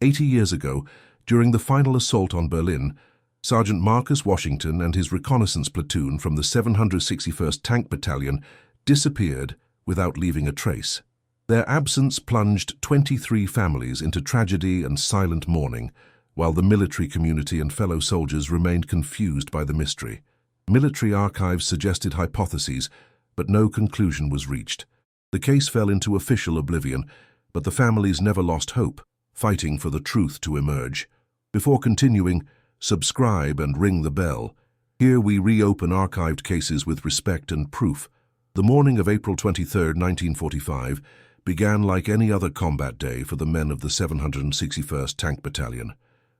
80 years ago, during the final assault on Berlin, Sergeant Marcus Washington and his reconnaissance platoon from the 761st Tank Battalion disappeared without leaving a trace. Their absence plunged 23 families into tragedy and silent mourning, while the military community and fellow soldiers remained confused by the mystery. Military archives suggested hypotheses, but no conclusion was reached. The case fell into official oblivion, but the families never lost hope, fighting for the truth to emerge. Before continuing, subscribe and ring the bell. Here we reopen archived cases with respect and proof. The morning of April 23, 1945, began like any other combat day for the men of the 761st Tank Battalion.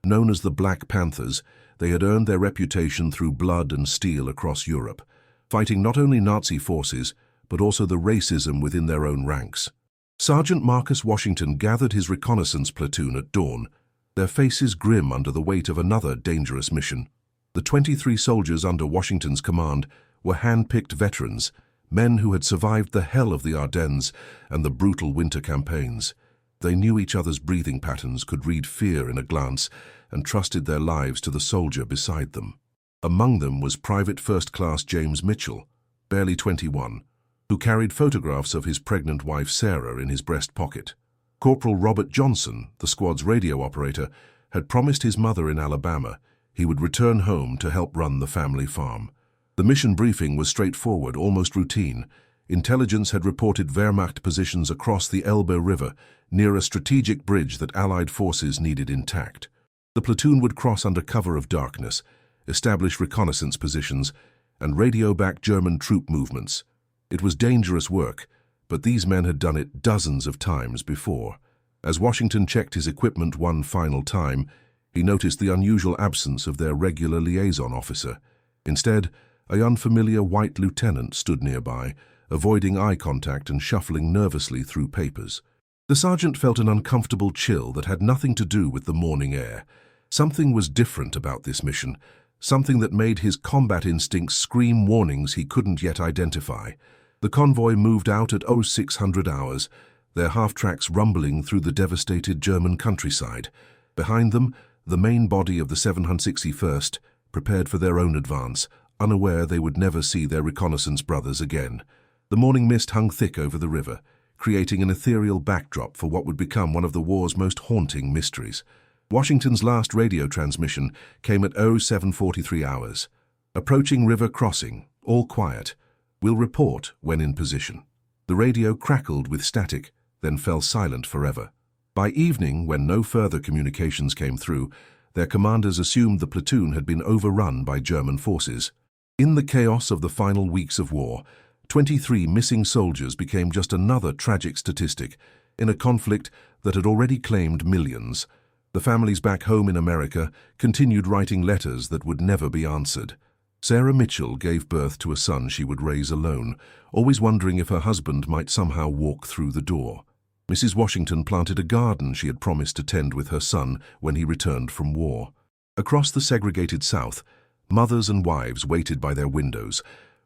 Known as the Black Panthers, they had earned their reputation through blood and steel across Europe, fighting not only Nazi forces, but also the racism within their own ranks. Sergeant Marcus Washington gathered his reconnaissance platoon at dawn, their faces grim under the weight of another dangerous mission. The 23 soldiers under Washington's command were hand-picked veterans, men who had survived the hell of the Ardennes and the brutal winter campaigns. They knew each other's breathing patterns, could read fear in a glance, and trusted their lives to the soldier beside them. Among them was Private First Class James Mitchell, barely 21, who carried photographs of his pregnant wife Sarah in his breast pocket. Corporal Robert Johnson, the squad's radio operator, had promised his mother in Alabama he would return home to help run the family farm. The mission briefing was straightforward, almost routine. Intelligence had reported Wehrmacht positions across the Elbe River, near a strategic bridge that Allied forces needed intact. The platoon would cross under cover of darkness, establish reconnaissance positions, and radio back German troop movements. It was dangerous work, but these men had done it dozens of times before. As Washington checked his equipment one final time, he noticed the unusual absence of their regular liaison officer. Instead, a unfamiliar white lieutenant stood nearby, avoiding eye contact and shuffling nervously through papers. The sergeant felt an uncomfortable chill that had nothing to do with the morning air. Something was different about this mission, something that made his combat instincts scream warnings he couldn't yet identify. The convoy moved out at 0600 hours, their half-tracks rumbling through the devastated German countryside. Behind them, the main body of the 761st prepared for their own advance, unaware they would never see their reconnaissance brothers again. The morning mist hung thick over the river, creating an ethereal backdrop for what would become one of the war's most haunting mysteries. Washington's last radio transmission came at 0743 hours. Approaching river crossing, all quiet. Will report when in position. The radio crackled with static, then fell silent forever. By evening, when no further communications came through, their commanders assumed the platoon had been overrun by German forces. In the chaos of the final weeks of war, 23 missing soldiers became just another tragic statistic in a conflict that had already claimed millions. The families back home in America continued writing letters that would never be answered. Sarah Mitchell gave birth to a son she would raise alone, always wondering if her husband might somehow walk through the door. Mrs. Washington planted a garden she had promised to tend with her son when he returned from war. Across the segregated South, mothers and wives waited by their windows,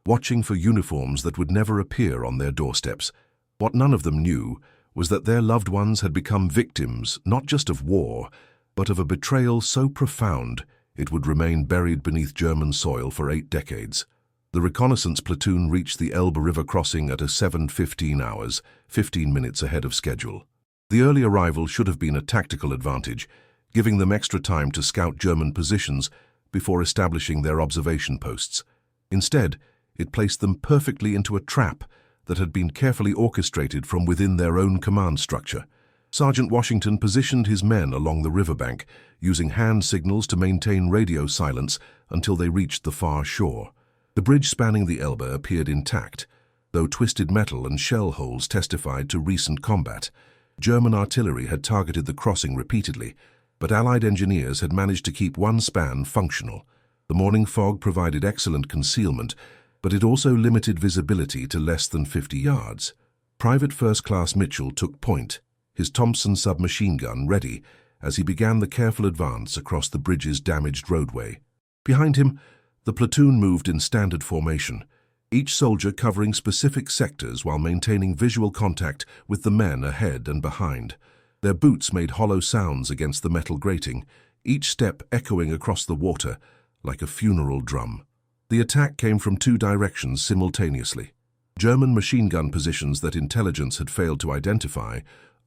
watching for uniforms that would never appear on their doorsteps. What none of them knew was that their loved ones had become victims not just of war, but of a betrayal so profound it would remain buried beneath German soil for 8 decades. The reconnaissance platoon reached the Elbe River crossing at 7:15 hours, 15 minutes ahead of schedule. The early arrival should have been a tactical advantage, giving them extra time to scout German positions before establishing their observation posts. Instead, it placed them perfectly into a trap that had been carefully orchestrated from within their own command structure. Sergeant Washington positioned his men along the riverbank, using hand signals to maintain radio silence until they reached the far shore. The bridge spanning the Elbe appeared intact, though twisted metal and shell holes testified to recent combat. German artillery had targeted the crossing repeatedly, but Allied engineers had managed to keep one span functional. The morning fog provided excellent concealment, but it also limited visibility to less than 50 yards. Private First Class Mitchell took point, his Thompson submachine gun ready as he began the careful advance across the bridge's damaged roadway. Behind him, the platoon moved in standard formation, each soldier covering specific sectors while maintaining visual contact with the men ahead and behind. Their boots made hollow sounds against the metal grating, each step echoing across the water like a funeral drum. The attack came from two directions simultaneously. German machine gun positions that intelligence had failed to identify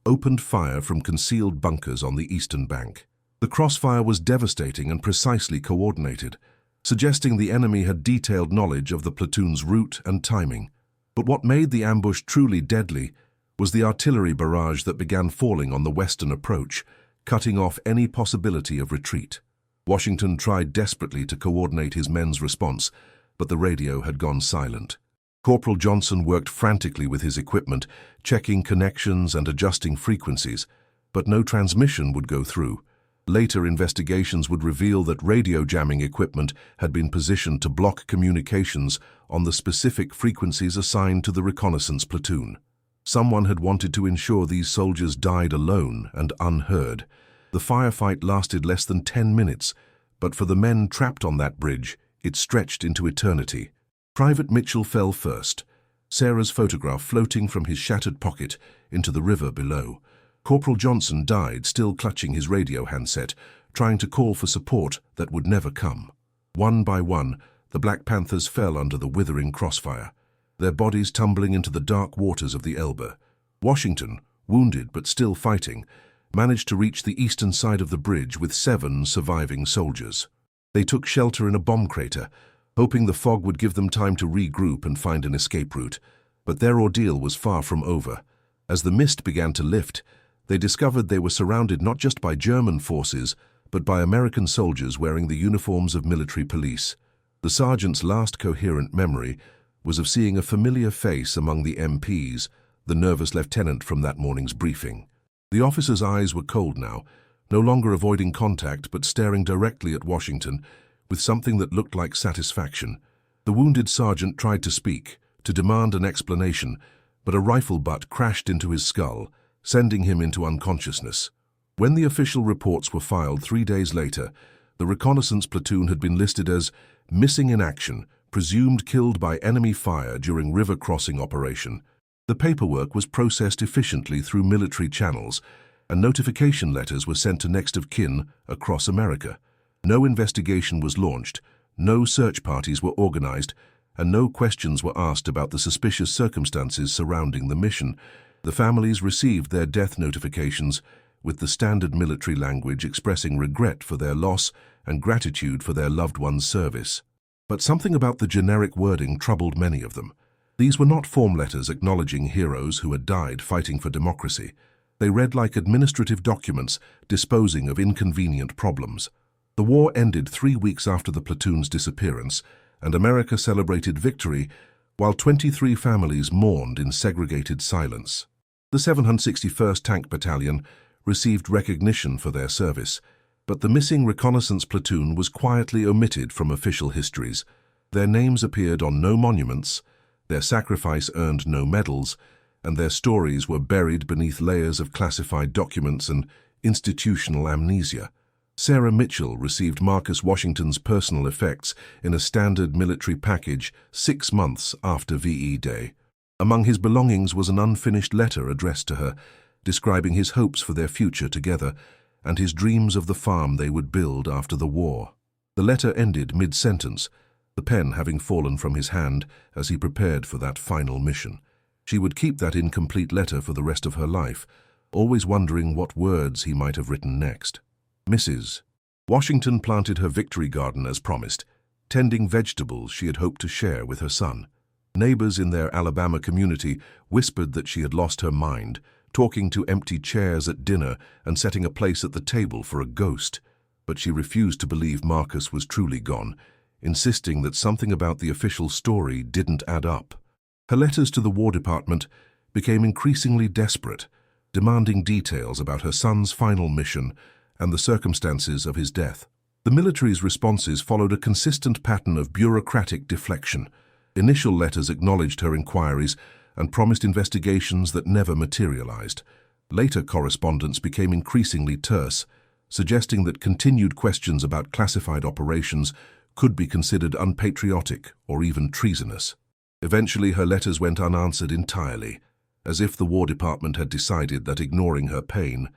opened fire from concealed bunkers on the eastern bank. The crossfire was devastating and precisely coordinated, suggesting the enemy had detailed knowledge of the platoon's route and timing. But what made the ambush truly deadly was the artillery barrage that began falling on the western approach, cutting off any possibility of retreat. Washington tried desperately to coordinate his men's response, but the radio had gone silent. Corporal Johnson worked frantically with his equipment, checking connections and adjusting frequencies, but no transmission would go through. Later investigations would reveal that radio jamming equipment had been positioned to block communications on the specific frequencies assigned to the reconnaissance platoon. Someone had wanted to ensure these soldiers died alone and unheard. The firefight lasted less than 10 minutes, but for the men trapped on that bridge, it stretched into eternity. Private Mitchell fell first, Sarah's photograph floating from his shattered pocket into the river below. Corporal Johnson died, still clutching his radio handset, trying to call for support that would never come. One by one, the Black Panthers fell under the withering crossfire, their bodies tumbling into the dark waters of the Elbe. Washington, wounded but still fighting, managed to reach the eastern side of the bridge with 7 surviving soldiers. They took shelter in a bomb crater, hoping the fog would give them time to regroup and find an escape route. But their ordeal was far from over. As the mist began to lift, they discovered they were surrounded not just by German forces, but by American soldiers wearing the uniforms of military police. The sergeant's last coherent memory was of seeing a familiar face among the MPs, the nervous lieutenant from that morning's briefing. The officer's eyes were cold now, no longer avoiding contact but staring directly at Washington with something that looked like satisfaction. The wounded sergeant tried to speak, to demand an explanation, but a rifle butt crashed into his skull, sending him into unconsciousness. When the official reports were filed 3 days later, the reconnaissance platoon had been listed as missing in action, presumed killed by enemy fire during river crossing operation. The paperwork was processed efficiently through military channels, and notification letters were sent to next of kin across America. No investigation was launched, no search parties were organized, and no questions were asked about the suspicious circumstances surrounding the mission. The families received their death notifications with the standard military language expressing regret for their loss and gratitude for their loved one's service. But something about the generic wording troubled many of them. These were not form letters acknowledging heroes who had died fighting for democracy. They read like administrative documents disposing of inconvenient problems. The war ended 3 weeks after the platoon's disappearance, and America celebrated victory while 23 families mourned in segregated silence. The 761st Tank Battalion received recognition for their service, but the missing reconnaissance platoon was quietly omitted from official histories. Their names appeared on no monuments, their sacrifice earned no medals, and their stories were buried beneath layers of classified documents and institutional amnesia. Sarah Mitchell received Marcus Washington's personal effects in a standard military package 6 months after VE Day. Among his belongings was an unfinished letter addressed to her, describing his hopes for their future together and his dreams of the farm they would build after the war. The letter ended mid-sentence, the pen having fallen from his hand as he prepared for that final mission. She would keep that incomplete letter for the rest of her life, always wondering what words he might have written next. Mrs. Washington planted her victory garden as promised, tending vegetables she had hoped to share with her son. Neighbors in their Alabama community whispered that she had lost her mind, talking to empty chairs at dinner and setting a place at the table for a ghost. But she refused to believe Marcus was truly gone, insisting that something about the official story didn't add up. Her letters to the War Department became increasingly desperate, demanding details about her son's final mission and the circumstances of his death. The military's responses followed a consistent pattern of bureaucratic deflection. Initial letters acknowledged her inquiries and promised investigations that never materialized. Later correspondence became increasingly terse, suggesting that continued questions about classified operations could be considered unpatriotic or even treasonous. Eventually, her letters went unanswered entirely, as if the War Department had decided that ignoring her pain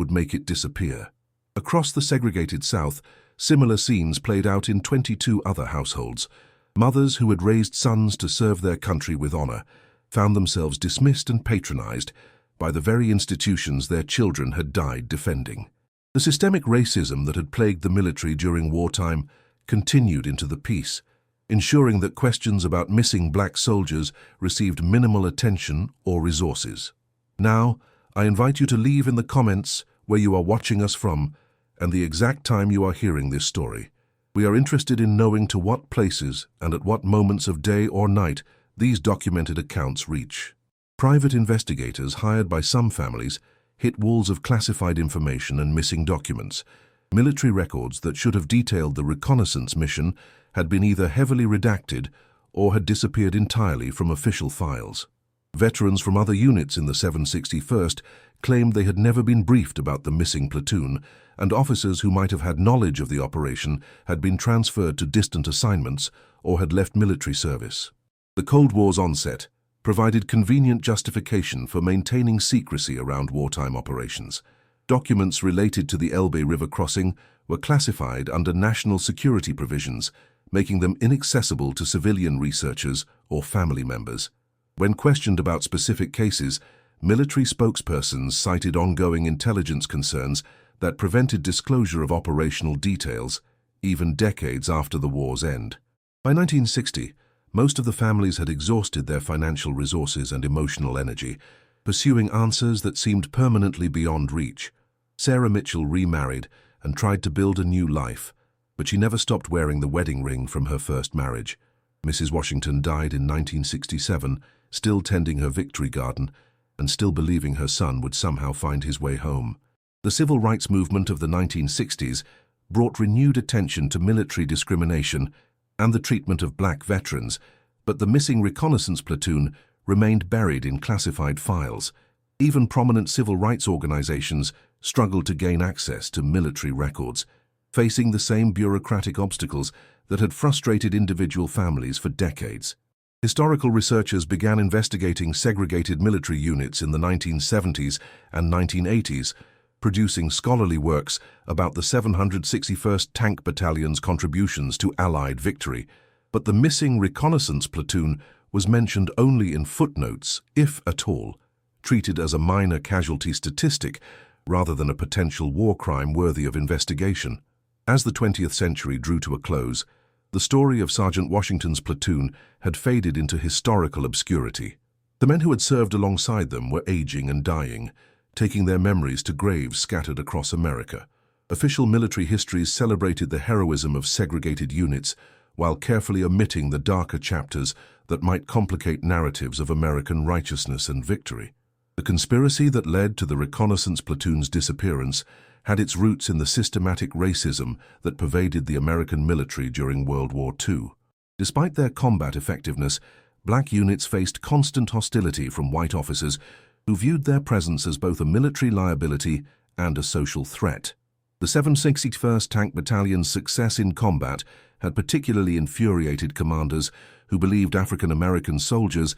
would make it disappear. Across the segregated South, similar scenes played out in 22 other households. Mothers who had raised sons to serve their country with honor found themselves dismissed and patronized by the very institutions their children had died defending. The systemic racism that had plagued the military during wartime continued into the peace, ensuring that questions about missing black soldiers received minimal attention or resources. Now, I invite you to leave in the comments where you are watching us from and the exact time you are hearing this story. We are interested in knowing to what places and at what moments of day or night these documented accounts reach. Private investigators hired by some families hit walls of classified information and missing documents. Military records that should have detailed the reconnaissance mission had been either heavily redacted or had disappeared entirely from official files. Veterans from other units in the 761st claimed they had never been briefed about the missing platoon, and officers who might have had knowledge of the operation had been transferred to distant assignments or had left military service. The Cold War's onset provided convenient justification for maintaining secrecy around wartime operations. Documents related to the Elbe River crossing were classified under national security provisions, making them inaccessible to civilian researchers or family members. When questioned about specific cases, military spokespersons cited ongoing intelligence concerns that prevented disclosure of operational details, even decades after the war's end. By 1960, most of the families had exhausted their financial resources and emotional energy, pursuing answers that seemed permanently beyond reach. Sarah Mitchell remarried and tried to build a new life, but she never stopped wearing the wedding ring from her first marriage. Mrs. Washington died in 1967, still tending her victory garden and still believing her son would somehow find his way home. The civil rights movement of the 1960s brought renewed attention to military discrimination and the treatment of black veterans, but the missing reconnaissance platoon remained buried in classified files. Even prominent civil rights organizations struggled to gain access to military records, facing the same bureaucratic obstacles that had frustrated individual families for decades. Historical researchers began investigating segregated military units in the 1970s and 1980s, producing scholarly works about the 761st Tank Battalion's contributions to Allied victory. But the missing reconnaissance platoon was mentioned only in footnotes, if at all, treated as a minor casualty statistic rather than a potential war crime worthy of investigation. As the 20th century drew to a close, the story of Sergeant Washington's platoon had faded into historical obscurity. The men who had served alongside them were aging and dying, taking their memories to graves scattered across America. Official military histories celebrated the heroism of segregated units while carefully omitting the darker chapters that might complicate narratives of American righteousness and victory. The conspiracy that led to the reconnaissance platoon's disappearance had its roots in the systematic racism that pervaded the American military during World War II. Despite their combat effectiveness, black units faced constant hostility from white officers who viewed their presence as both a military liability and a social threat. The 761st Tank Battalion's success in combat had particularly infuriated commanders who believed African American soldiers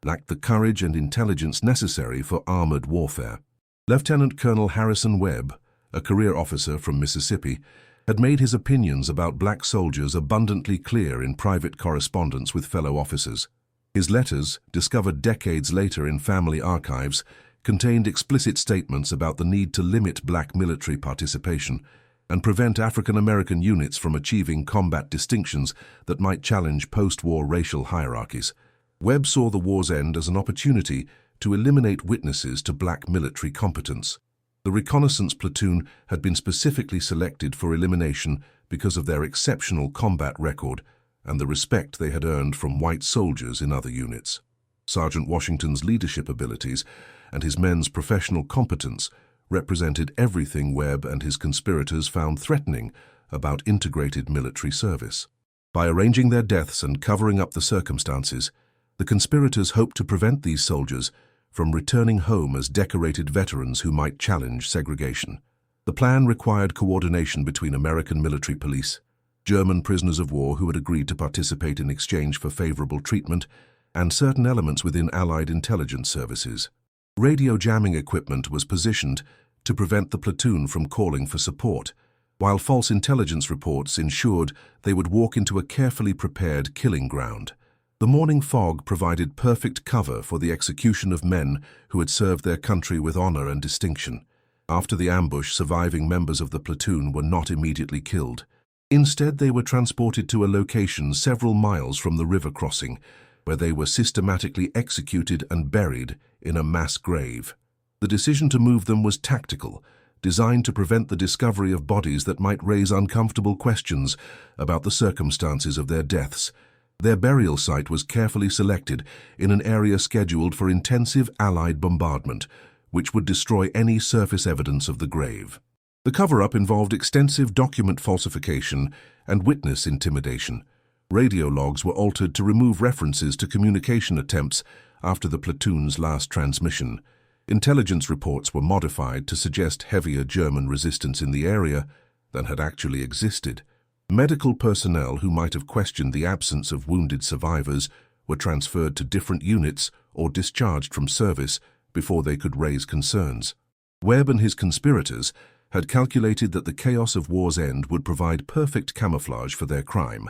lacked the courage and intelligence necessary for armored warfare. Lieutenant Colonel Harrison Webb, a career officer from Mississippi, had made his opinions about black soldiers abundantly clear in private correspondence with fellow officers. His letters, discovered decades later in family archives, contained explicit statements about the need to limit black military participation and prevent African American units from achieving combat distinctions that might challenge post-war racial hierarchies. Webb saw the war's end as an opportunity to eliminate witnesses to black military competence. The reconnaissance platoon had been specifically selected for elimination because of their exceptional combat record and the respect they had earned from white soldiers in other units. Sergeant Washington's leadership abilities and his men's professional competence represented everything Webb and his conspirators found threatening about integrated military service. By arranging their deaths and covering up the circumstances, the conspirators hoped to prevent these soldiers from returning home as decorated veterans who might challenge segregation. The plan required coordination between American military police, German prisoners of war who had agreed to participate in exchange for favorable treatment, and certain elements within Allied intelligence services. Radio jamming equipment was positioned to prevent the platoon from calling for support, while false intelligence reports ensured they would walk into a carefully prepared killing ground. The morning fog provided perfect cover for the execution of men who had served their country with honor and distinction. After the ambush, surviving members of the platoon were not immediately killed. Instead, they were transported to a location several miles from the river crossing, where they were systematically executed and buried in a mass grave. The decision to move them was tactical, designed to prevent the discovery of bodies that might raise uncomfortable questions about the circumstances of their deaths. Their burial site was carefully selected in an area scheduled for intensive Allied bombardment, which would destroy any surface evidence of the grave. The cover-up involved extensive document falsification and witness intimidation. Radio logs were altered to remove references to communication attempts after the platoon's last transmission. Intelligence reports were modified to suggest heavier German resistance in the area than had actually existed. Medical personnel who might have questioned the absence of wounded survivors were transferred to different units or discharged from service before they could raise concerns. Webb and his conspirators had calculated that the chaos of war's end would provide perfect camouflage for their crime.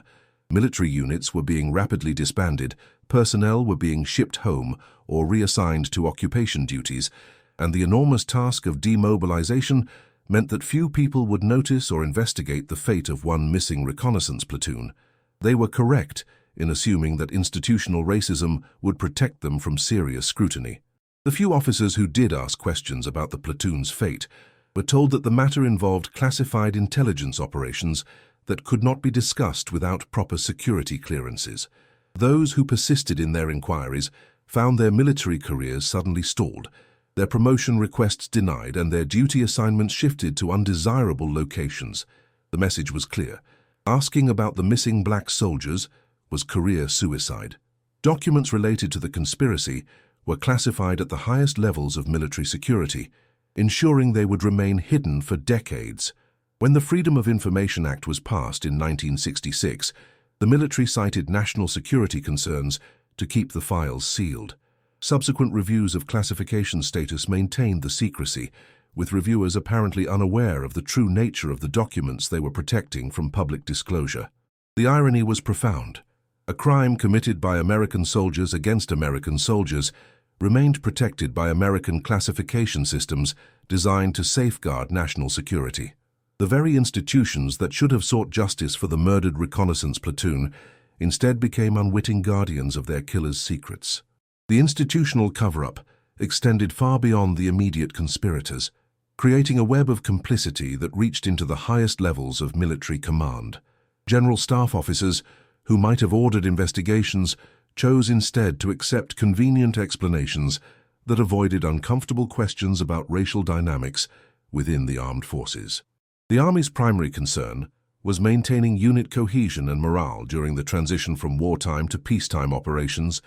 Military units were being rapidly disbanded, personnel were being shipped home or reassigned to occupation duties, and the enormous task of demobilization meant that few people would notice or investigate the fate of one missing reconnaissance platoon. They were correct in assuming that institutional racism would protect them from serious scrutiny. The few officers who did ask questions about the platoon's fate were told that the matter involved classified intelligence operations that could not be discussed without proper security clearances. Those who persisted in their inquiries found their military careers suddenly stalled, their promotion requests denied, and their duty assignments shifted to undesirable locations. The message was clear. Asking about the missing black soldiers was career suicide. Documents related to the conspiracy were classified at the highest levels of military security, ensuring they would remain hidden for decades. When the Freedom of Information Act was passed in 1966, the military cited national security concerns to keep the files sealed. Subsequent reviews of classification status maintained the secrecy, with reviewers apparently unaware of the true nature of the documents they were protecting from public disclosure. The irony was profound. A crime committed by American soldiers against American soldiers remained protected by American classification systems designed to safeguard national security. The very institutions that should have sought justice for the murdered reconnaissance platoon instead became unwitting guardians of their killers' secrets. The institutional cover-up extended far beyond the immediate conspirators, creating a web of complicity that reached into the highest levels of military command. General staff officers, who might have ordered investigations, chose instead to accept convenient explanations that avoided uncomfortable questions about racial dynamics within the armed forces. The Army's primary concern was maintaining unit cohesion and morale during the transition from wartime to peacetime operations,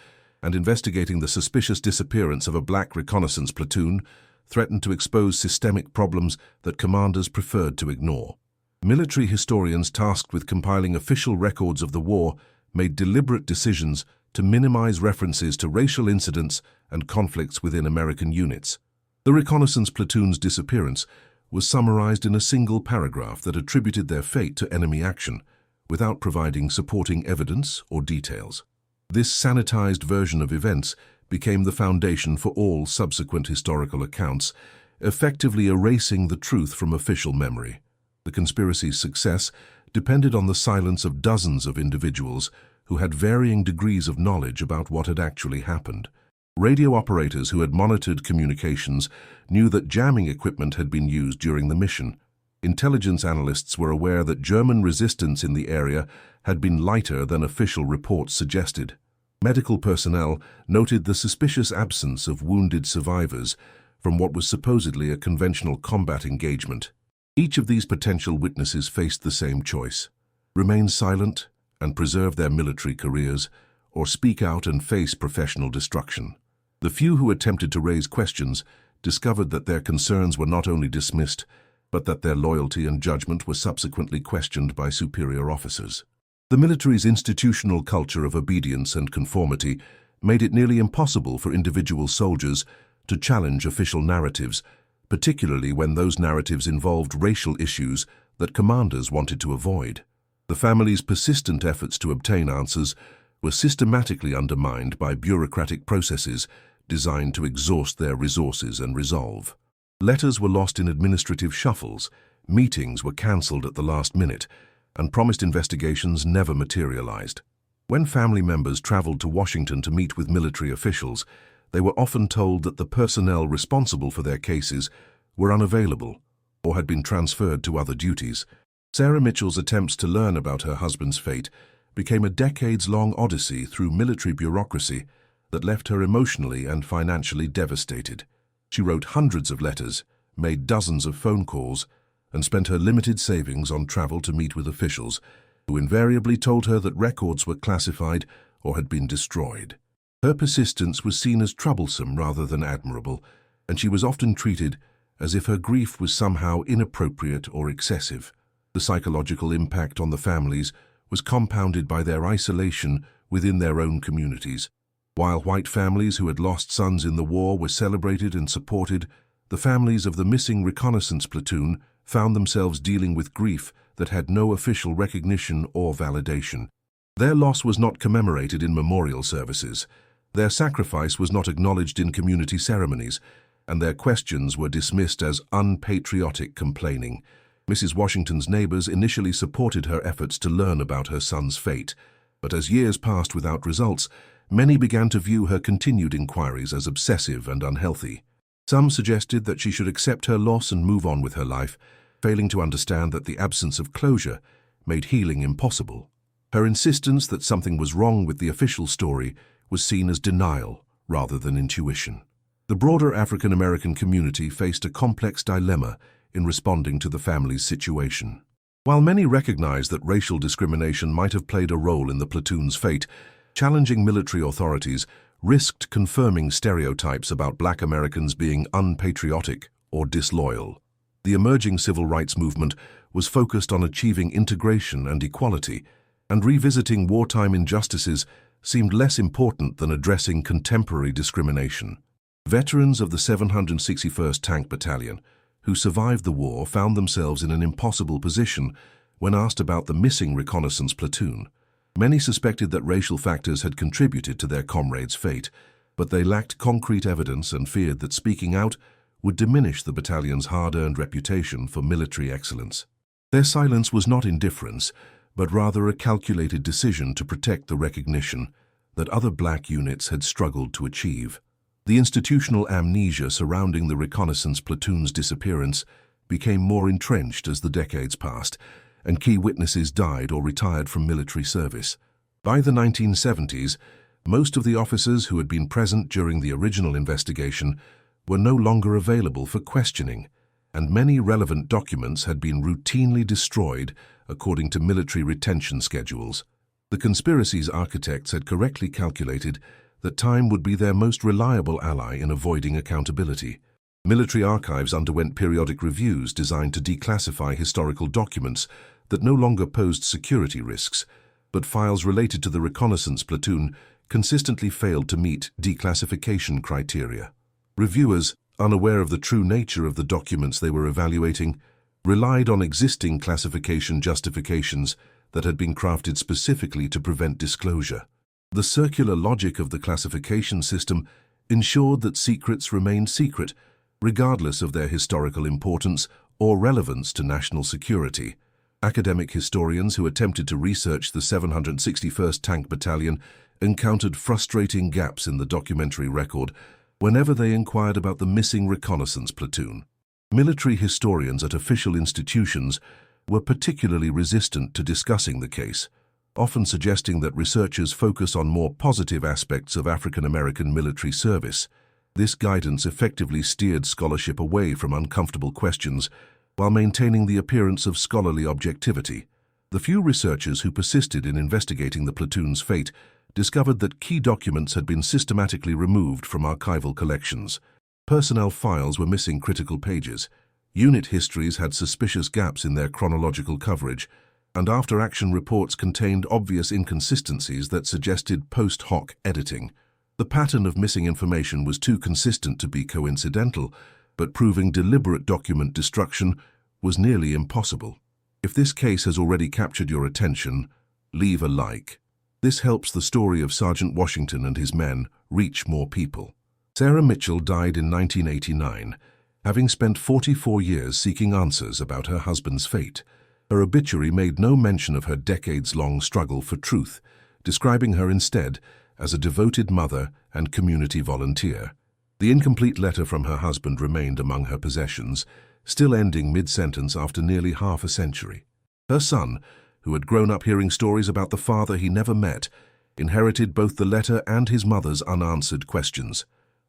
and investigating the suspicious disappearance of a black reconnaissance platoon threatened to expose systemic problems that commanders preferred to ignore. Military historians tasked with compiling official records of the war made deliberate decisions to minimize references to racial incidents and conflicts within American units. The reconnaissance platoon's disappearance was summarized in a single paragraph that attributed their fate to enemy action, without providing supporting evidence or details. This sanitized version of events became the foundation for all subsequent historical accounts, effectively erasing the truth from official memory. The conspiracy's success depended on the silence of dozens of individuals who had varying degrees of knowledge about what had actually happened. Radio operators who had monitored communications knew that jamming equipment had been used during the mission. Intelligence analysts were aware that German resistance in the area had been lighter than official reports suggested. Medical personnel noted the suspicious absence of wounded survivors from what was supposedly a conventional combat engagement. Each of these potential witnesses faced the same choice: remain silent and preserve their military careers, or speak out and face professional destruction. The few who attempted to raise questions discovered that their concerns were not only dismissed, but that their loyalty and judgment were subsequently questioned by superior officers. The military's institutional culture of obedience and conformity made it nearly impossible for individual soldiers to challenge official narratives, particularly when those narratives involved racial issues that commanders wanted to avoid. The family's persistent efforts to obtain answers were systematically undermined by bureaucratic processes designed to exhaust their resources and resolve. Letters were lost in administrative shuffles, meetings were cancelled at the last minute, and promised investigations never materialized. When family members traveled to Washington to meet with military officials, they were often told that the personnel responsible for their cases were unavailable or had been transferred to other duties. Sarah Mitchell's attempts to learn about her husband's fate became a decades-long odyssey through military bureaucracy that left her emotionally and financially devastated. She wrote hundreds of letters, made dozens of phone calls, and spent her limited savings on travel to meet with officials who invariably told her that records were classified or had been destroyed. Her persistence was seen as troublesome rather than admirable, and she was often treated as if her grief was somehow inappropriate or excessive. The psychological impact on the families was compounded by their isolation within their own communities. While white families who had lost sons in the war were celebrated and supported, the families of the missing reconnaissance platoon found themselves dealing with grief that had no official recognition or validation. Their loss was not commemorated in memorial services, their sacrifice was not acknowledged in community ceremonies, and their questions were dismissed as unpatriotic complaining. Mrs. Washington's neighbors initially supported her efforts to learn about her son's fate, but as years passed without results, many began to view her continued inquiries as obsessive and unhealthy. Some suggested that she should accept her loss and move on with her life, failing to understand that the absence of closure made healing impossible. Her insistence that something was wrong with the official story was seen as denial rather than intuition. The broader African American community faced a complex dilemma in responding to the family's situation. While many recognized that racial discrimination might have played a role in the platoon's fate, challenging military authorities risked confirming stereotypes about Black Americans being unpatriotic or disloyal. The emerging civil rights movement was focused on achieving integration and equality, and revisiting wartime injustices seemed less important than addressing contemporary discrimination. Veterans of the 761st Tank Battalion who survived the war found themselves in an impossible position when asked about the missing reconnaissance platoon. Many suspected that racial factors had contributed to their comrades' fate, but they lacked concrete evidence and feared that speaking out would diminish the battalion's hard-earned reputation for military excellence. Their silence was not indifference, but rather a calculated decision to protect the recognition that other Black units had struggled to achieve. The institutional amnesia surrounding the reconnaissance platoon's disappearance became more entrenched as the decades passed, and key witnesses died or retired from military service. By the 1970s, most of the officers who had been present during the original investigation were no longer available for questioning, and many relevant documents had been routinely destroyed according to military retention schedules. The conspiracy's architects had correctly calculated that time would be their most reliable ally in avoiding accountability. Military archives underwent periodic reviews designed to declassify historical documents that no longer posed security risks, but files related to the reconnaissance platoon consistently failed to meet declassification criteria. Reviewers, unaware of the true nature of the documents they were evaluating, relied on existing classification justifications that had been crafted specifically to prevent disclosure. The circular logic of the classification system ensured that secrets remained secret, regardless of their historical importance or relevance to national security. Academic historians who attempted to research the 761st Tank Battalion encountered frustrating gaps in the documentary record whenever they inquired about the missing reconnaissance platoon. Military historians at official institutions were particularly resistant to discussing the case, often suggesting that researchers focus on more positive aspects of African American military service. This guidance effectively steered scholarship away from uncomfortable questions while maintaining the appearance of scholarly objectivity. The few researchers who persisted in investigating the platoon's fate discovered that key documents had been systematically removed from archival collections. Personnel files were missing critical pages, unit histories had suspicious gaps in their chronological coverage, and after-action reports contained obvious inconsistencies that suggested post hoc editing. The pattern of missing information was too consistent to be coincidental, but proving deliberate document destruction was nearly impossible. If this case has already captured your attention, leave a like. This helps the story of Sergeant Washington and his men reach more people. Sarah Mitchell died in 1989, having spent 44 years seeking answers about her husband's fate. Her obituary made no mention of her decades-long struggle for truth, describing her instead as a devoted mother and community volunteer. The incomplete letter from her husband remained among her possessions, still ending mid-sentence after nearly half a century. Her son, who had grown up hearing stories about the father he never met, inherited both the letter and his mother's unanswered questions.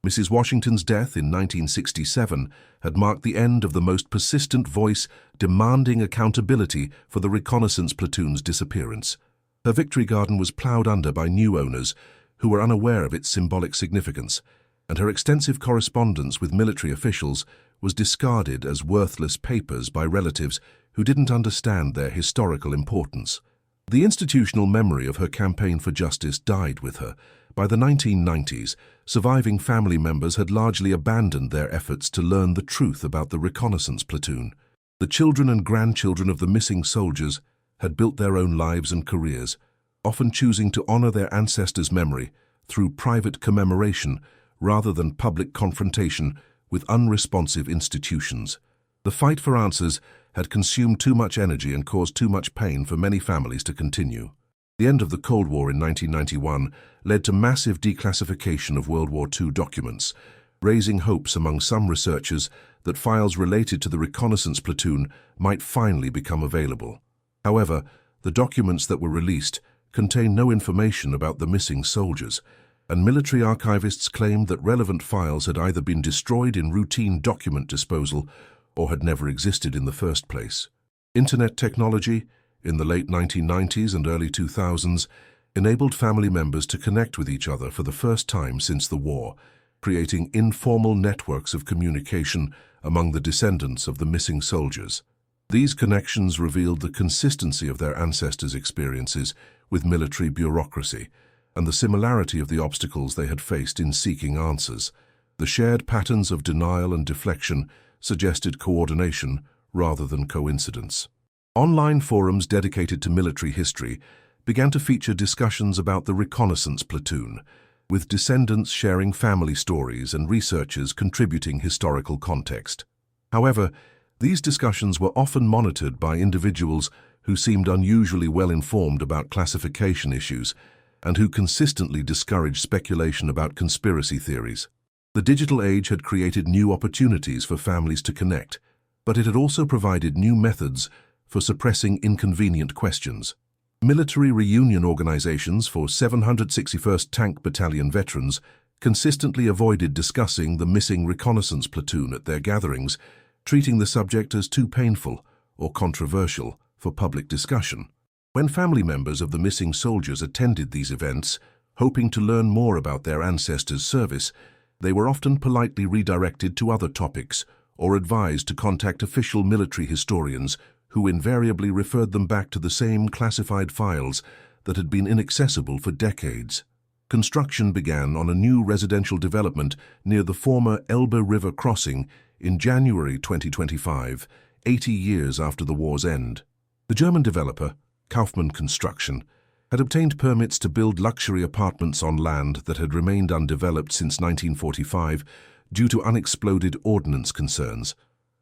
Mrs. Washington's death in 1967 had marked the end of the most persistent voice demanding accountability for the reconnaissance platoon's disappearance. Her victory garden was ploughed under by new owners who were unaware of its symbolic significance, and her extensive correspondence with military officials was discarded as worthless papers by relatives who didn't understand their historical importance. The institutional memory of her campaign for justice died with her. By the 1990s, surviving family members had largely abandoned their efforts to learn the truth about the reconnaissance platoon. The children and grandchildren of the missing soldiers had built their own lives and careers, often choosing to honor their ancestors' memory through private commemoration rather than public confrontation with unresponsive institutions. The fight for answers had consumed too much energy and caused too much pain for many families to continue. The end of the Cold War in 1991 led to massive declassification of World War II documents, raising hopes among some researchers that files related to the reconnaissance platoon might finally become available. However, the documents that were released contained no information about the missing soldiers, and military archivists claimed that relevant files had either been destroyed in routine document disposal or had never existed in the first place. Internet technology, in the late 1990s and early 2000s, enabled family members to connect with each other for the first time since the war, creating informal networks of communication among the descendants of the missing soldiers. These connections revealed the consistency of their ancestors' experiences with military bureaucracy and the similarity of the obstacles they had faced in seeking answers. The shared patterns of denial and deflection suggested coordination rather than coincidence. Online forums dedicated to military history began to feature discussions about the reconnaissance platoon, with descendants sharing family stories and researchers contributing historical context. However, these discussions were often monitored by individuals who seemed unusually well-informed about classification issues and who consistently discouraged speculation about conspiracy theories. The digital age had created new opportunities for families to connect, but it had also provided new methods for suppressing inconvenient questions. Military reunion organizations for 761st Tank Battalion veterans consistently avoided discussing the missing reconnaissance platoon at their gatherings, treating the subject as too painful or controversial for public discussion. When family members of the missing soldiers attended these events, hoping to learn more about their ancestors' service, they were often politely redirected to other topics or advised to contact official military historians who invariably referred them back to the same classified files that had been inaccessible for decades. Construction began on a new residential development near the former Elbe River crossing in January 2025, 80 years after the war's end. The German developer, Kaufmann Construction, had obtained permits to build luxury apartments on land that had remained undeveloped since 1945 due to unexploded ordnance concerns.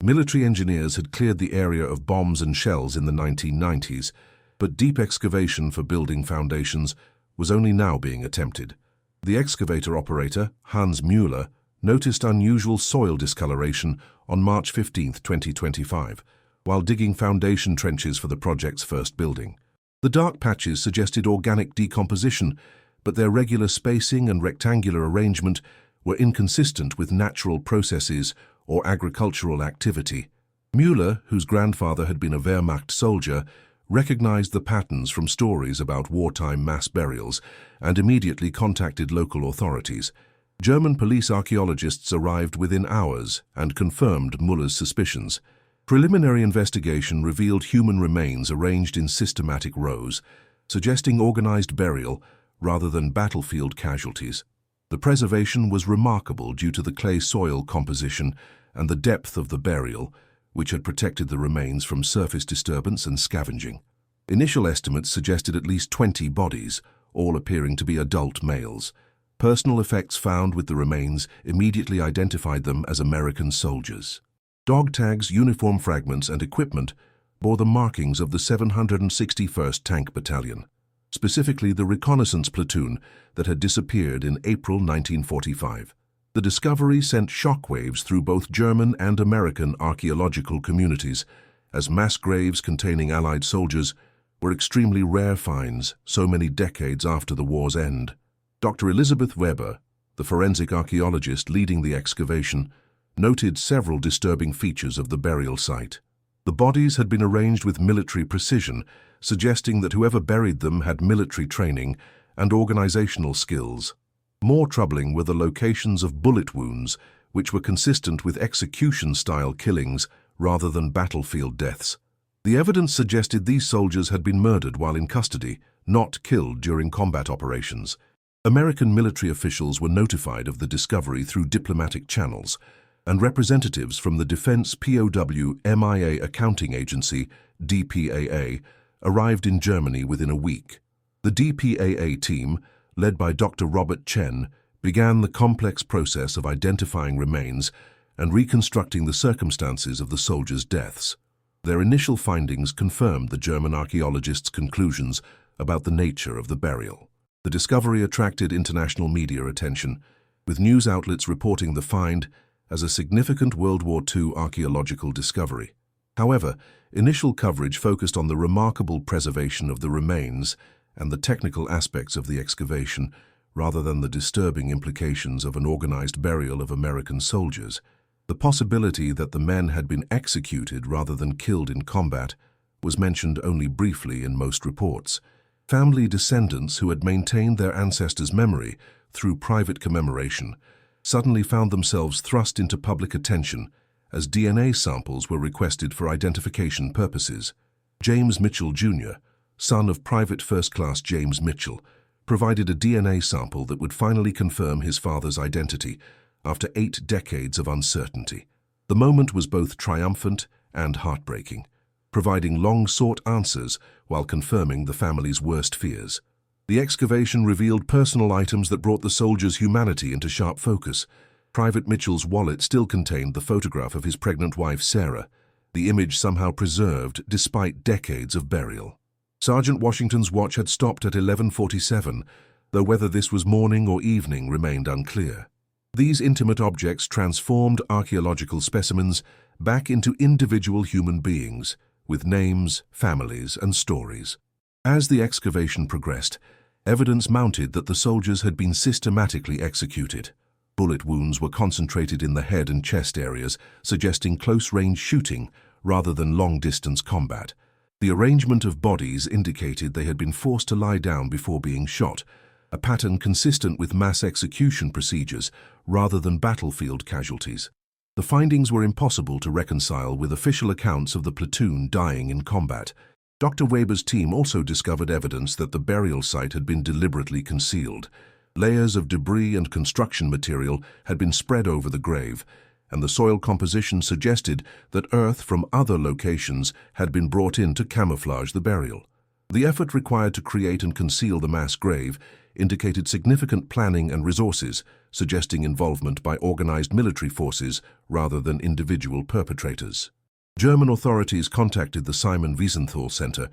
Military engineers had cleared the area of bombs and shells in the 1990s, but deep excavation for building foundations was only now being attempted. The excavator operator, Hans Müller, noticed unusual soil discoloration on March 15, 2025, while digging foundation trenches for the project's first building. The dark patches suggested organic decomposition, but their regular spacing and rectangular arrangement were inconsistent with natural processes or agricultural activity. Müller, whose grandfather had been a Wehrmacht soldier, recognized the patterns from stories about wartime mass burials and immediately contacted local authorities. German police archaeologists arrived within hours and confirmed Müller's suspicions. Preliminary investigation revealed human remains arranged in systematic rows, suggesting organized burial rather than battlefield casualties. The preservation was remarkable due to the clay soil composition and the depth of the burial, which had protected the remains from surface disturbance and scavenging. Initial estimates suggested at least 20 bodies, all appearing to be adult males. Personal effects found with the remains immediately identified them as American soldiers. Dog tags, uniform fragments, and equipment bore the markings of the 761st Tank Battalion, specifically the reconnaissance platoon that had disappeared in April 1945. The discovery sent shockwaves through both German and American archaeological communities, as mass graves containing Allied soldiers were extremely rare finds so many decades after the war's end. Dr. Elizabeth Weber, the forensic archaeologist leading the excavation, noted several disturbing features of the burial site. The bodies had been arranged with military precision, suggesting that whoever buried them had military training and organizational skills. More troubling were the locations of bullet wounds, which were consistent with execution-style killings rather than battlefield deaths. The evidence suggested these soldiers had been murdered while in custody, not killed during combat operations. American military officials were notified of the discovery through diplomatic channels, and representatives from the Defense POW MIA Accounting Agency, DPAA, arrived in Germany within a week. The DPAA team, led by Dr. Robert Chen, began the complex process of identifying remains and reconstructing the circumstances of the soldiers' deaths. Their initial findings confirmed the German archaeologists' conclusions about the nature of the burial. The discovery attracted international media attention, with news outlets reporting the find as a significant World War II archaeological discovery. However, initial coverage focused on the remarkable preservation of the remains and the technical aspects of the excavation, rather than the disturbing implications of an organized burial of American soldiers. The possibility that the men had been executed rather than killed in combat was mentioned only briefly in most reports. Family descendants who had maintained their ancestors' memory through private commemoration suddenly found themselves thrust into public attention as DNA samples were requested for identification purposes. James Mitchell Jr., son of Private First Class James Mitchell, provided a DNA sample that would finally confirm his father's identity after 8 decades of uncertainty. The moment was both triumphant and heartbreaking, providing long-sought answers while confirming the family's worst fears. The excavation revealed personal items that brought the soldiers' humanity into sharp focus. Private Mitchell's wallet still contained the photograph of his pregnant wife, Sarah, the image somehow preserved despite decades of burial. Sergeant Washington's watch had stopped at 11:47, though whether this was morning or evening remained unclear. These intimate objects transformed archaeological specimens back into individual human beings, with names, families, and stories. As the excavation progressed, evidence mounted that the soldiers had been systematically executed. Bullet wounds were concentrated in the head and chest areas, suggesting close-range shooting rather than long-distance combat. The arrangement of bodies indicated they had been forced to lie down before being shot, a pattern consistent with mass execution procedures rather than battlefield casualties. The findings were impossible to reconcile with official accounts of the platoon dying in combat. Dr. Weber's team also discovered evidence that the burial site had been deliberately concealed. Layers of debris and construction material had been spread over the grave, and the soil composition suggested that earth from other locations had been brought in to camouflage the burial. The effort required to create and conceal the mass grave indicated significant planning and resources, suggesting involvement by organized military forces rather than individual perpetrators. German authorities contacted the Simon Wiesenthal Center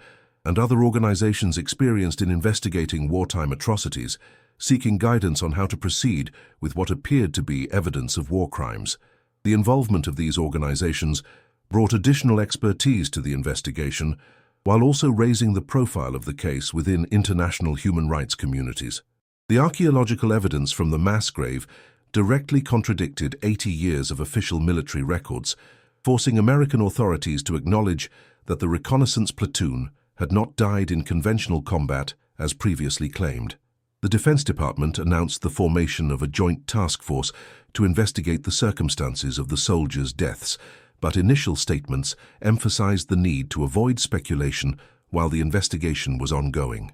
and other organizations experienced in investigating wartime atrocities, seeking guidance on how to proceed with what appeared to be evidence of war crimes. The involvement of these organizations brought additional expertise to the investigation, while also raising the profile of the case within international human rights communities. The archaeological evidence from the mass grave directly contradicted 80 years of official military records, forcing American authorities to acknowledge that the reconnaissance platoon had not died in conventional combat as previously claimed. The Defense Department announced the formation of a joint task force to investigate the circumstances of the soldiers' deaths, but initial statements emphasized the need to avoid speculation while the investigation was ongoing.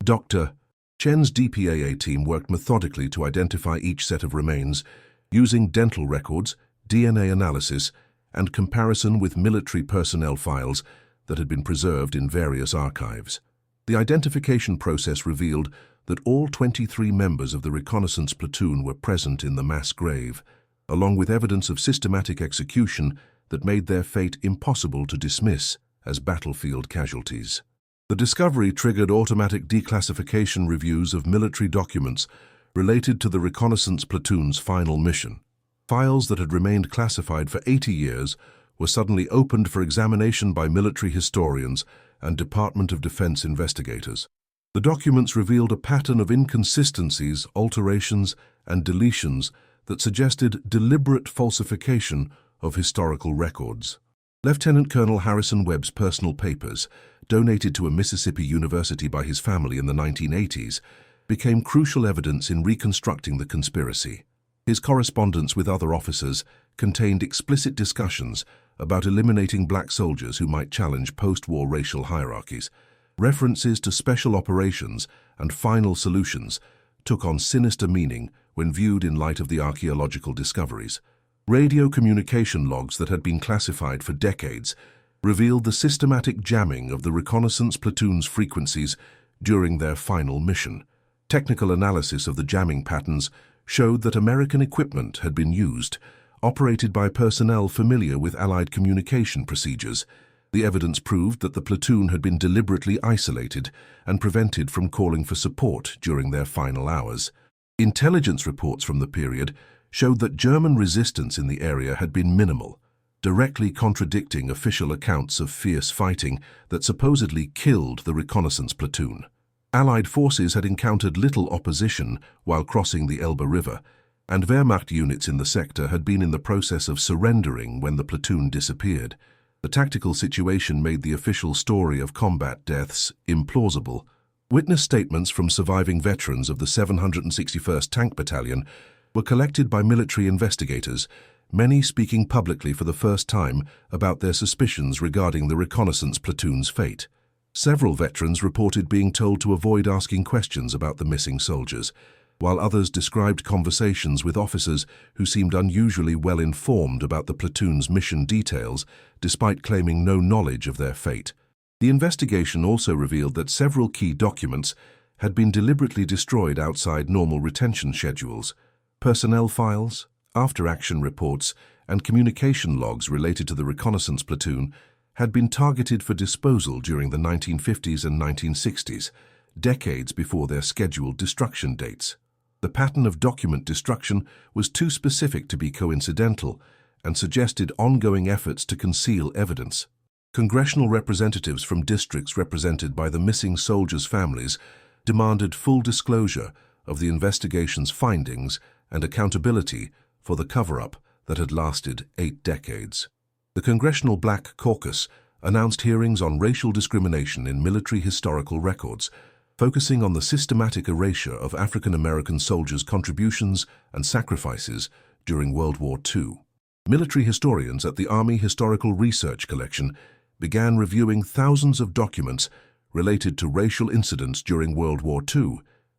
Dr. Chen's DPAA team worked methodically to identify each set of remains, using dental records, DNA analysis, and comparison with military personnel files that had been preserved in various archives. The identification process revealed that all 23 members of the reconnaissance platoon were present in the mass grave, along with evidence of systematic execution that made their fate impossible to dismiss as battlefield casualties. The discovery triggered automatic declassification reviews of military documents related to the reconnaissance platoon's final mission. Files that had remained classified for 80 years were suddenly opened for examination by military historians and Department of Defense investigators. The documents revealed a pattern of inconsistencies, alterations, and deletions that suggested deliberate falsification of historical records. Lieutenant Colonel Harrison Webb's personal papers, donated to a Mississippi university by his family in the 1980s, became crucial evidence in reconstructing the conspiracy. His correspondence with other officers contained explicit discussions about eliminating black soldiers who might challenge post-war racial hierarchies. References to special operations and final solutions took on sinister meaning when viewed in light of the archaeological discoveries. Radio communication logs that had been classified for decades revealed the systematic jamming of the reconnaissance platoon's frequencies during their final mission. Technical analysis of the jamming patterns showed that American equipment had been used, operated by personnel familiar with Allied communication procedures. The evidence proved that the platoon had been deliberately isolated and prevented from calling for support during their final hours. Intelligence reports from the period showed that German resistance in the area had been minimal, directly contradicting official accounts of fierce fighting that supposedly killed the reconnaissance platoon. Allied forces had encountered little opposition while crossing the Elbe River, and Wehrmacht units in the sector had been in the process of surrendering when the platoon disappeared. The tactical situation made the official story of combat deaths implausible. Witness statements from surviving veterans of the 761st Tank Battalion were collected by military investigators, many speaking publicly for the first time about their suspicions regarding the reconnaissance platoon's fate. Several veterans reported being told to avoid asking questions about the missing soldiers, while others described conversations with officers who seemed unusually well informed about the platoon's mission details, despite claiming no knowledge of their fate. The investigation also revealed that several key documents had been deliberately destroyed outside normal retention schedules. Personnel files, after-action reports, and communication logs related to the reconnaissance platoon had been targeted for disposal during the 1950s and 1960s, decades before their scheduled destruction dates. The pattern of document destruction was too specific to be coincidental and suggested ongoing efforts to conceal evidence. Congressional representatives from districts represented by the missing soldiers' families demanded full disclosure of the investigation's findings and accountability for the cover-up that had lasted 8 decades. The Congressional Black Caucus announced hearings on racial discrimination in military historical records, focusing on the systematic erasure of African American soldiers' contributions and sacrifices during World War II. Military historians at the Army Historical Research Collection began reviewing thousands of documents related to racial incidents during World War II,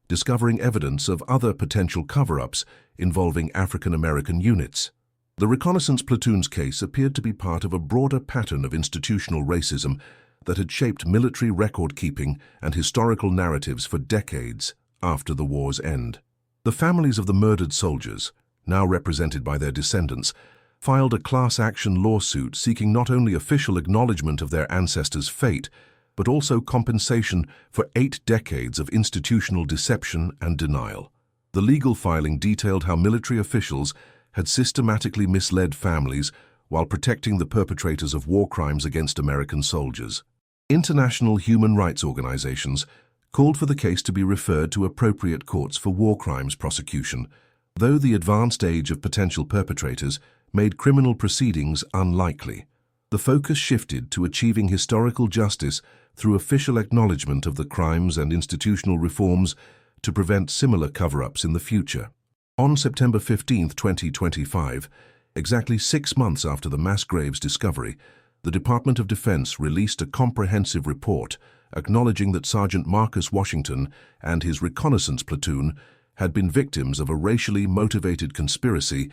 discovering evidence of other potential cover-ups involving African American units. The reconnaissance platoon's case appeared to be part of a broader pattern of institutional racism that had shaped military record-keeping and historical narratives for decades after the war's end. The families of the murdered soldiers, now represented by their descendants, filed a class-action lawsuit seeking not only official acknowledgement of their ancestors' fate, but also compensation for 8 decades of institutional deception and denial. The legal filing detailed how military officials had systematically misled families while protecting the perpetrators of war crimes against American soldiers. International human rights organizations called for the case to be referred to appropriate courts for war crimes prosecution, though the advanced age of potential perpetrators made criminal proceedings unlikely. The focus shifted to achieving historical justice through official acknowledgement of the crimes and institutional reforms to prevent similar cover-ups in the future. On September 15, 2025, exactly 6 months after the mass graves discovery, the Department of Defense released a comprehensive report acknowledging that Sergeant Marcus Washington and his reconnaissance platoon had been victims of a racially motivated conspiracy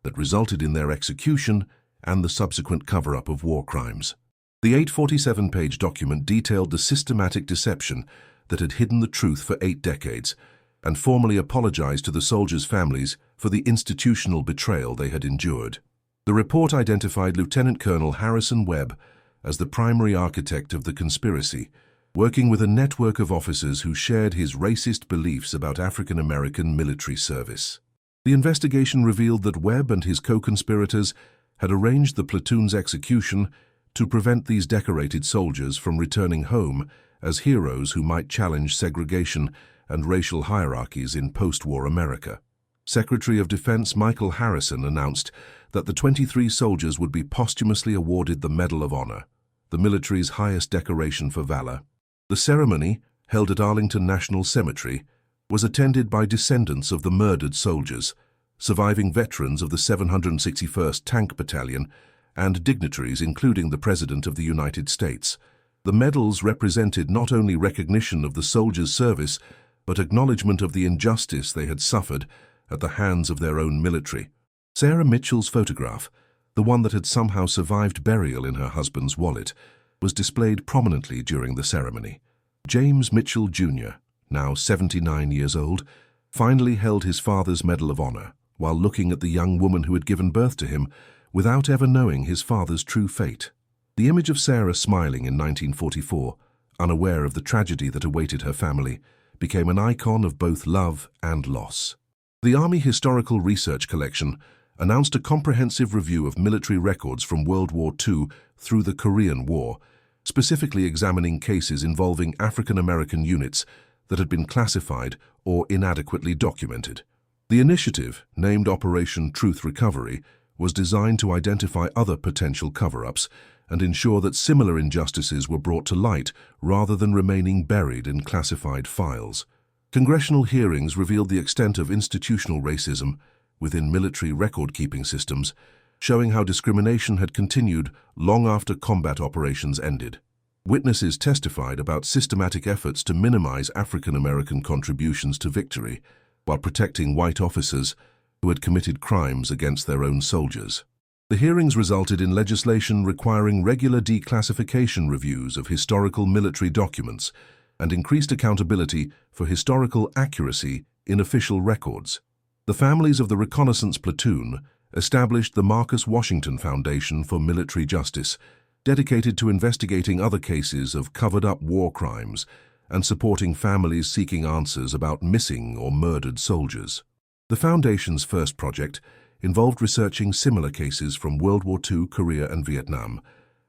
that resulted in their execution and the subsequent cover-up of war crimes. The 847-page document detailed the systematic deception that had hidden the truth for 8 decades and formally apologized to the soldiers' families for the institutional betrayal they had endured. The report identified Lieutenant Colonel Harrison Webb as the primary architect of the conspiracy, working with a network of officers who shared his racist beliefs about African American military service. The investigation revealed that Webb and his co-conspirators had arranged the platoon's execution to prevent these decorated soldiers from returning home as heroes who might challenge segregation and racial hierarchies in post-war America. Secretary of Defense Michael Harrison announced that the 23 soldiers would be posthumously awarded the Medal of Honor, the military's highest decoration for valor. The ceremony, held at Arlington National Cemetery, was attended by descendants of the murdered soldiers, surviving veterans of the 761st Tank Battalion, and dignitaries including the President of the United States. The medals represented not only recognition of the soldiers' service, but acknowledgement of the injustice they had suffered at the hands of their own military. Sarah Mitchell's photograph, the one that had somehow survived burial in her husband's wallet, was displayed prominently during the ceremony. James Mitchell Jr., now 79 years old, finally held his father's Medal of Honor while looking at the young woman who had given birth to him without ever knowing his father's true fate. The image of Sarah smiling in 1944, unaware of the tragedy that awaited her family, became an icon of both love and loss. The Army Historical Research Collection announced a comprehensive review of military records from World War II through the Korean War, specifically examining cases involving African American units that had been classified or inadequately documented. The initiative, named Operation Truth Recovery, was designed to identify other potential cover-ups and ensure that similar injustices were brought to light rather than remaining buried in classified files. Congressional hearings revealed the extent of institutional racism within military record-keeping systems, showing how discrimination had continued long after combat operations ended. Witnesses testified about systematic efforts to minimize African American contributions to victory while protecting white officers who had committed crimes against their own soldiers. The hearings resulted in legislation requiring regular declassification reviews of historical military documents and increased accountability for historical accuracy in official records. The families of the reconnaissance platoon established the Marcus Washington Foundation for Military Justice, dedicated to investigating other cases of covered-up war crimes and supporting families seeking answers about missing or murdered soldiers. The Foundation's first project involved researching similar cases from World War II, Korea, and Vietnam,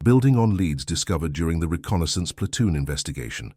building on leads discovered during the reconnaissance platoon investigation.